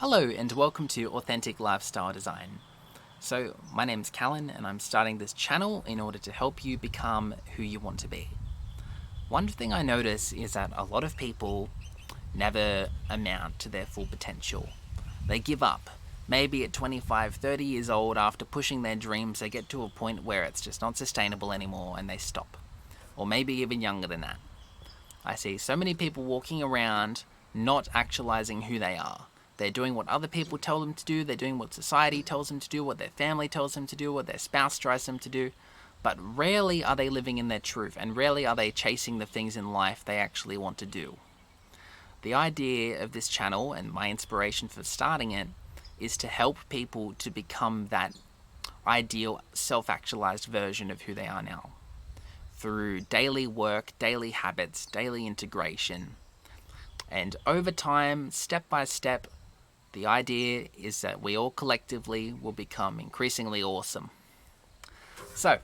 Hello and welcome to Authentic Lifestyle Design. So, my name's Callan and I'm starting this channel in order to help you become who you want to be. One thing I notice is that a lot of people never amount to their full potential. They give up. Maybe at 25, 30 years old, after pushing their dreams, they get to a point where it's just not sustainable anymore and they stop. Or maybe even younger than that. I see so many people walking around not actualizing who they are. They're doing what other people tell them to do, they're doing what society tells them to do, what their family tells them to do, what their spouse tries them to do, but rarely are they living in their truth, and rarely are they chasing the things in life they actually want to do. The idea of this channel, and my inspiration for starting it, is to help people to become that ideal self-actualized version of who they are now. Through daily work, daily habits, daily integration, and over time, step by step, the idea is that we all collectively will become increasingly awesome. So,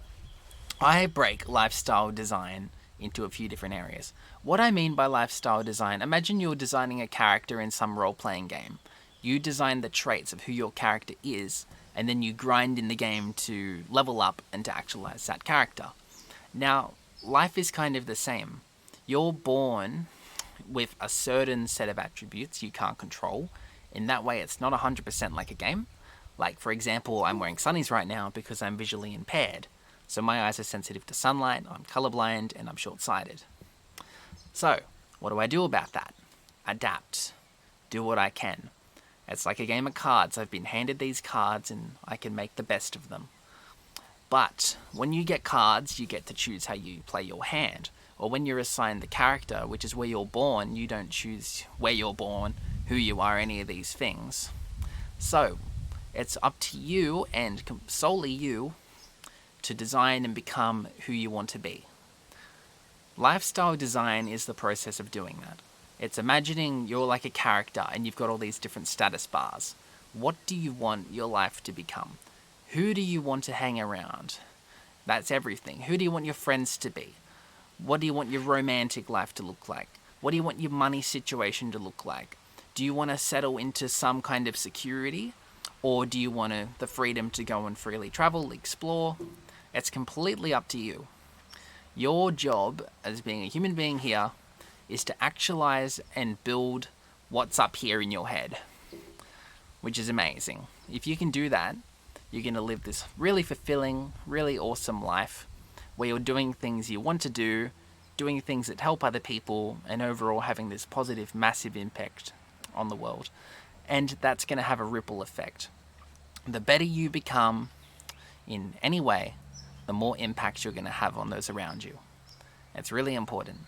I break lifestyle design into a few different areas. What I mean by lifestyle design, imagine you're designing a character in some role-playing game. You design the traits of who your character is, and then you grind in the game to level up and to actualize that character. Now, life is kind of the same. You're born with a certain set of attributes you can't control. In that way, it's not 100% like a game. Like, for example, I'm wearing sunnies right now because I'm visually impaired. So my eyes are sensitive to sunlight, I'm colorblind, and I'm short-sighted. So, what do I do about that? Adapt. Do what I can. It's like a game of cards. I've been handed these cards and I can make the best of them. But when you get cards, you get to choose how you play your hand. Or when you're assigned the character, which is where you're born, you don't choose where you're born, who you are, any of these things. So, it's up to you, and solely you, to design and become who you want to be. Lifestyle design is the process of doing that. It's imagining you're like a character and you've got all these different status bars. What do you want your life to become? Who do you want to hang around? That's everything. Who do you want your friends to be? What do you want your romantic life to look like? What do you want your money situation to look like? Do you want to settle into some kind of security? Or do you want the freedom to go and freely travel, explore? It's completely up to you. Your job as being a human being here is to actualize and build what's up here in your head, which is amazing. If you can do that, you're going to live this really fulfilling, really awesome life where you're doing things you want to do, doing things that help other people, and overall having this positive, massive impact on the world. And that's going to have a ripple effect. The better you become in any way, the more impact you're going to have on those around you. It's really important.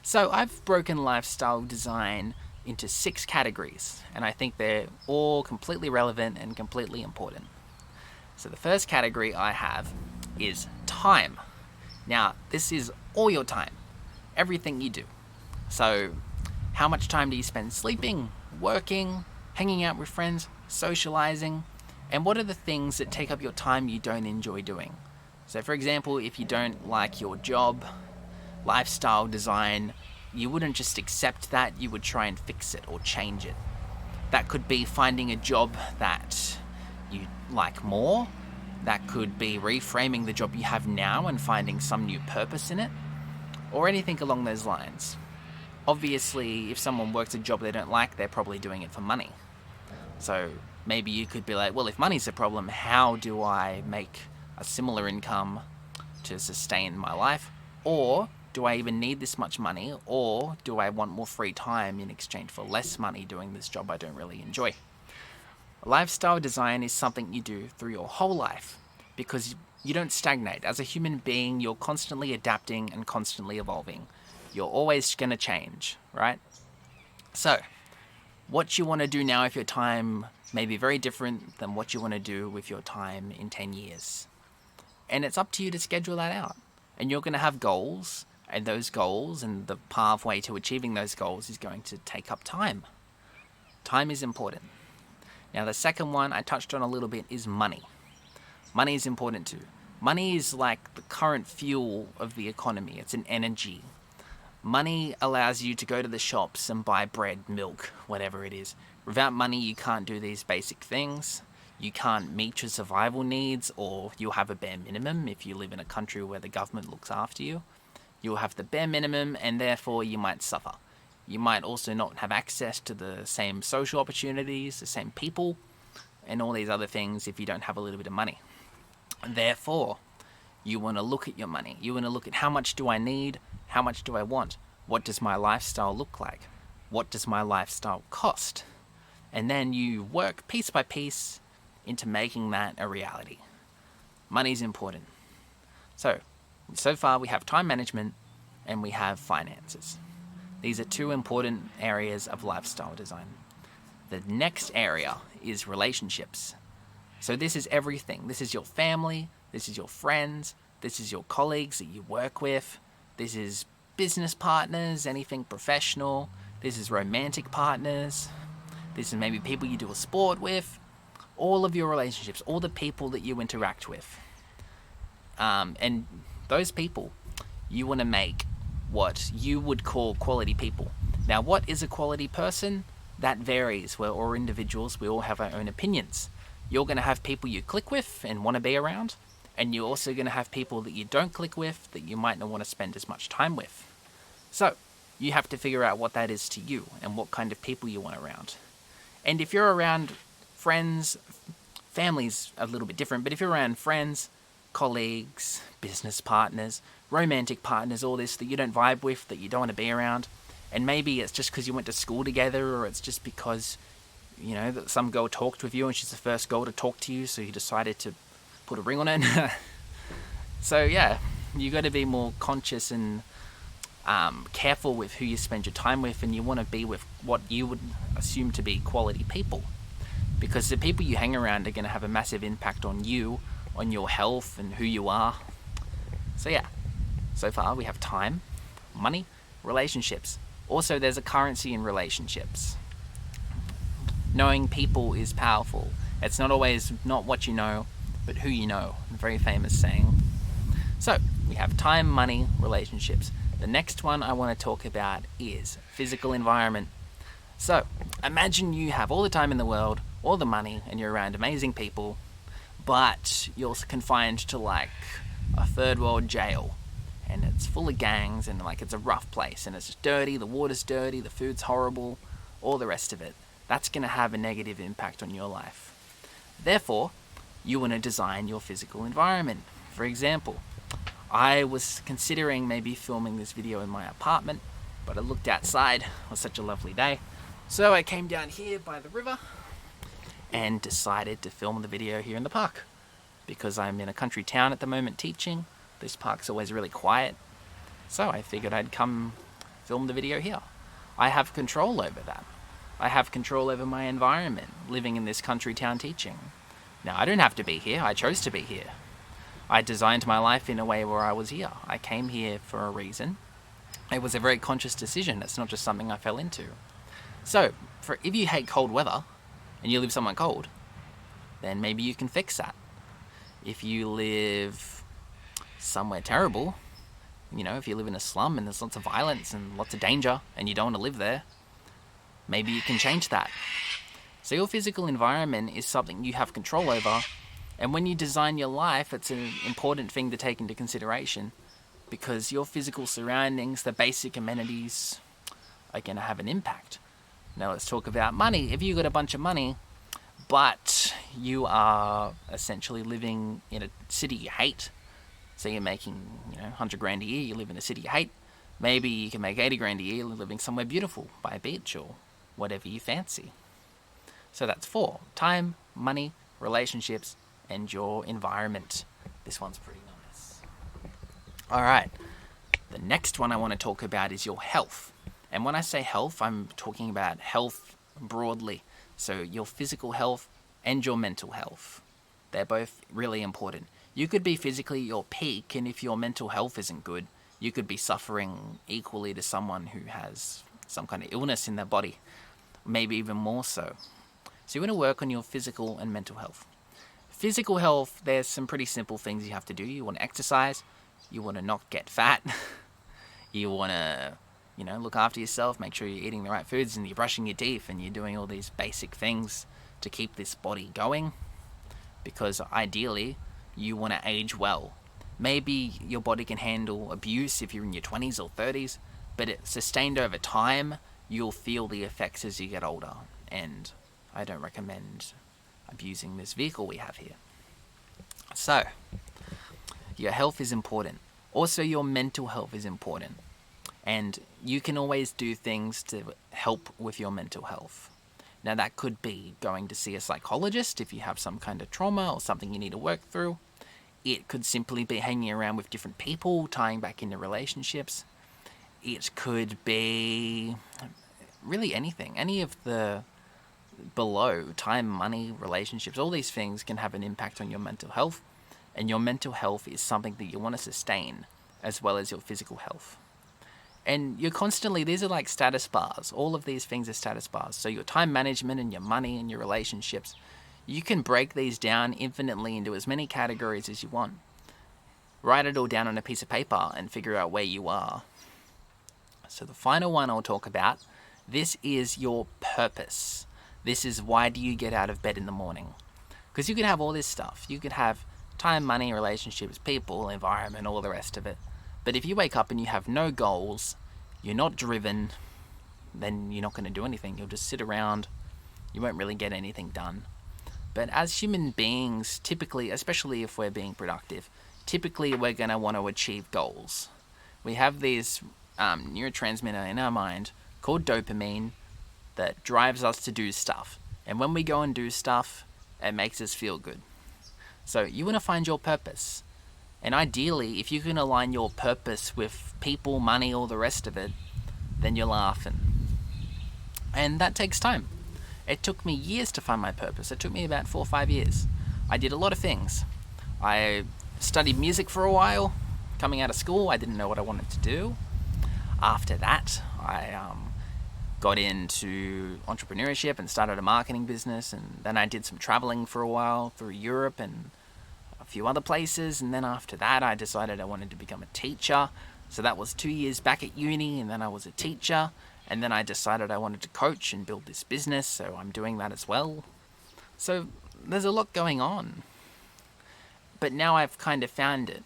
So I've broken lifestyle design into 6 categories, and I think they're all completely relevant and completely important. So the first category I have is time. Now, this is all your time, everything you do. So, how much time do you spend sleeping, working, hanging out with friends, socializing, and what are the things that take up your time you don't enjoy doing? So, for example, if you don't like your job, lifestyle design, you wouldn't just accept that, you would try and fix it or change it. That could be finding a job that you like more. That could be reframing the job you have now and finding some new purpose in it, or anything along those lines. Obviously, if someone works a job they don't like, they're probably doing it for money. So maybe you could be like, well, if money's a problem, how do I make a similar income to sustain my life? Or do I even need this much money? Or do I want more free time in exchange for less money doing this job I don't really enjoy? Lifestyle design is something you do through your whole life because you don't stagnate. As a human being, you're constantly adapting and constantly evolving. You're always going to change, right? So, what you want to do now with your time may be very different than what you want to do with your time in 10 years. And it's up to you to schedule that out. And you're going to have goals, and those goals and the pathway to achieving those goals is going to take up time. Time is important. Now, the second one I touched on a little bit is money. Money is important too. Money is like the current fuel of the economy. It's an energy. Money allows you to go to the shops and buy bread, milk, whatever it is, Without money, you can't do these basic things. You can't meet your survival needs, or you'll have a bare minimum if you live in a country where the government looks after you. You'll have the bare minimum, and therefore you might suffer. You might also not have access to the same social opportunities, the same people, and all these other things if you don't have a little bit of money. Therefore, you want to look at your money. You want to look at how much do I need? How much do I want? What does my lifestyle look like? What does my lifestyle cost? And then you work piece by piece into making that a reality. Money's important. So far we have time management and we have finances. These are two important areas of lifestyle design. The next area is relationships. So this is everything. This is your family, this is your friends, this is your colleagues that you work with, this is business partners, anything professional, this is romantic partners, this is maybe people you do a sport with, all of your relationships, all the people that you interact with. And those people, you want to make what you would call quality people. Now, what is a quality person? That varies. We're all individuals. We all have our own opinions. You're going to have people you click with and want to be around, and you're also going to have people that you don't click with that you might not want to spend as much time with. So, you have to figure out what that is to you and what kind of people you want around. And if you're around friends, family's a little bit different, but if you're around friends, colleagues, business partners, romantic partners, all this that you don't vibe with, that you don't want to be around, and maybe it's just because you went to school together, or it's just because, you know, that some girl talked with you and she's the first girl to talk to you, so you decided to put a ring on it. So yeah, you got to be more conscious and careful with who you spend your time with, and you want to be with what you would assume to be quality people, because the people you hang around are going to have a massive impact on you, on your health and who you are. So yeah, so far we have time, money, relationships. Also, there's a currency in relationships. Knowing people is powerful. It's not always not what you know, but who you know. A very famous saying. So we have time, money, relationships. The next one I want to talk about is physical environment. So imagine you have all the time in the world, all the money, and you're around amazing people, but you're confined to like a third world jail, and it's full of gangs, and like it's a rough place, and it's dirty, the water's dirty, the food's horrible, all the rest of it. That's going to have a negative impact on your life. Therefore, you want to design your physical environment. For example, I was considering maybe filming this video in my apartment, but I looked outside. It was such a lovely day. So I came down here by the river and decided to film the video here in the park. Because I'm in a country town at the moment teaching, this park's always really quiet. So I figured I'd come film the video here. I have control over that. I have control over my environment, living in this country town teaching. Now, I don't have to be here. I chose to be here. I designed my life in a way where I was here. I came here for a reason. It was a very conscious decision. It's not just something I fell into. So, if you hate cold weather and you live somewhere cold, then maybe you can fix that. If you live somewhere terrible, you know, if you live in a slum and there's lots of violence and lots of danger and you don't want to live there, maybe you can change that. So your physical environment is something you have control over, and when you design your life, it's an important thing to take into consideration, because your physical surroundings, the basic amenities, are going to have an impact. Now let's talk about money. If you got a bunch of money, but you are essentially living in a city you hate, so you're making, 100 grand a year, you live in a city you hate, maybe you can make 80 grand a year living somewhere beautiful by a beach or whatever you fancy. So that's 4. Time, money, relationships, and your environment. This one's pretty nice. Alright, the next one I want to talk about is your health. And when I say health, I'm talking about health broadly. So your physical health and your mental health. They're both really important. You could be physically your peak, and if your mental health isn't good, you could be suffering equally to someone who has some kind of illness in their body, maybe even more so. So you want to work on your physical and mental health. Physical health, there's some pretty simple things you have to do. You want to exercise, you want to not get fat, you want to, look after yourself, make sure you're eating the right foods and you're brushing your teeth and you're doing all these basic things to keep this body going, because ideally you want to age well. Maybe your body can handle abuse if you're in your 20s or 30s, but it's sustained over time. You'll feel the effects as you get older, and I don't recommend abusing this vehicle we have here. So, your health is important. Also, your mental health is important. And you can always do things to help with your mental health. Now, that could be going to see a psychologist if you have some kind of trauma or something you need to work through. It could simply be hanging around with different people, tying back into relationships. It could be really anything. Any of the below, time, money, relationships, all these things can have an impact on your mental health. And your mental health is something that you want to sustain as well as your physical health. And you're constantly, these are like status bars. All of these things are status bars. So your time management and your money and your relationships, you can break these down infinitely into as many categories as you want. Write it all down on a piece of paper and figure out where you are. So the final one I'll talk about, this is your purpose. This is why do you get out of bed in the morning? Because you could have all this stuff. You could have time, money, relationships, people, environment, all the rest of it. But if you wake up and you have no goals, you're not driven, then you're not going to do anything. You'll just sit around. You won't really get anything done. But as human beings, typically, especially if we're being productive, typically we're going to want to achieve goals. We have these neurotransmitter in our mind called dopamine that drives us to do stuff. And when we go and do stuff, it makes us feel good. So you want to find your purpose. And ideally, if you can align your purpose with people, money, all the rest of it, then you're laughing. And that takes time. It took me years to find my purpose. It took me about 4 or 5 years. I did a lot of things. I studied music for a while. Coming out of school, I didn't know what I wanted to do. After that, I got into entrepreneurship and started a marketing business. And then I did some traveling for a while through Europe and a few other places, and then after that I decided I wanted to become a teacher. So that was 2 years back at uni, and then I was a teacher, and then I decided I wanted to coach and build this business, so I'm doing that as well. So there's a lot going on. But now I've kind of found it.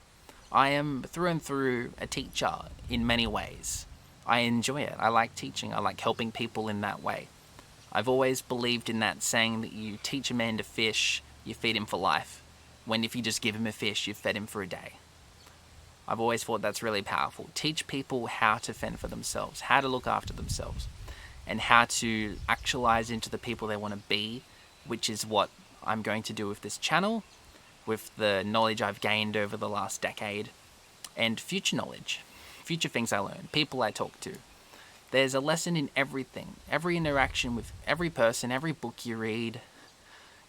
I am through and through a teacher in many ways. I enjoy it. I like teaching. I like helping people in that way. I've always believed in that saying that you teach a man to fish, you feed him for life. When if you just give him a fish, you've fed him for a day. I've always thought that's really powerful. Teach people how to fend for themselves, how to look after themselves, and how to actualize into the people they want to be, which is what I'm going to do with this channel, with the knowledge I've gained over the last decade, and future knowledge, future things I learn, people I talk to. There's a lesson in everything, every interaction with every person, every book you read,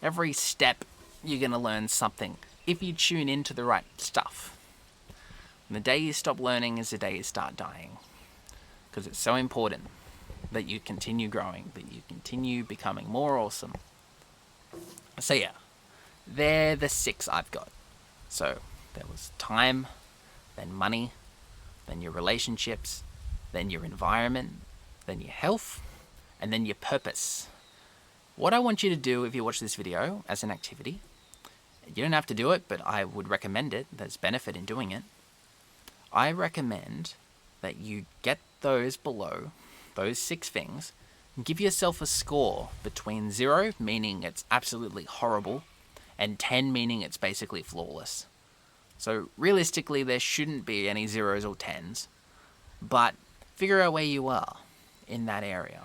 every step. You're going to learn something if you tune into the right stuff. And the day you stop learning is the day you start dying. Because it's so important that you continue growing, that you continue becoming more awesome. So yeah, they're the 6 I've got. So there was time, then money, then your relationships, then your environment, then your health, and then your purpose. What I want you to do if you watch this video as an activity, you don't have to do it, but I would recommend it. There's benefit in doing it. I recommend that you get those below, those 6 things, and give yourself a score between 0, meaning it's absolutely horrible, and 10, meaning it's basically flawless. So realistically, there shouldn't be any 0s or 10s, but figure out where you are in that area.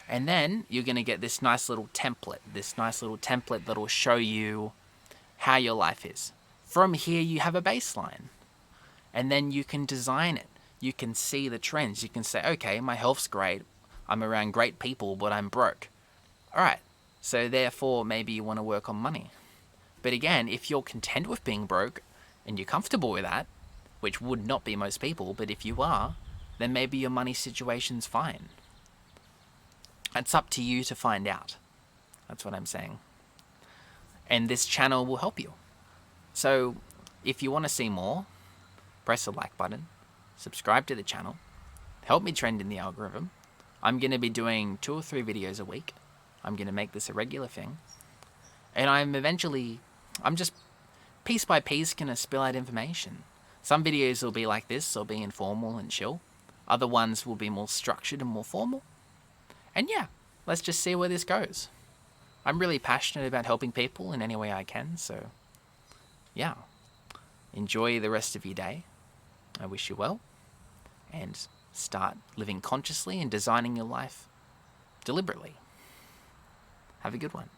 And then you're going to get this nice little template that'll show you how your life is. From here, you have a baseline. And then you can design it. You can see the trends. You can say, okay, my health's great. I'm around great people, but I'm broke. All right. So therefore, maybe you want to work on money. But again, if you're content with being broke and you're comfortable with that, which would not be most people, but if you are, then maybe your money situation's fine. It's up to you to find out. That's what I'm saying. And this channel will help you. So if you want to see more, press the like button, subscribe to the channel, help me trend in the algorithm. I'm going to be doing 2 or 3 videos a week. I'm going to make this a regular thing. And I'm just piece by piece going to spill out information. Some videos will be like this, they'll be informal and chill. Other ones will be more structured and more formal. And yeah, let's just see where this goes. I'm really passionate about helping people in any way I can, so yeah. Enjoy the rest of your day. I wish you well. And start living consciously and designing your life deliberately. Have a good one.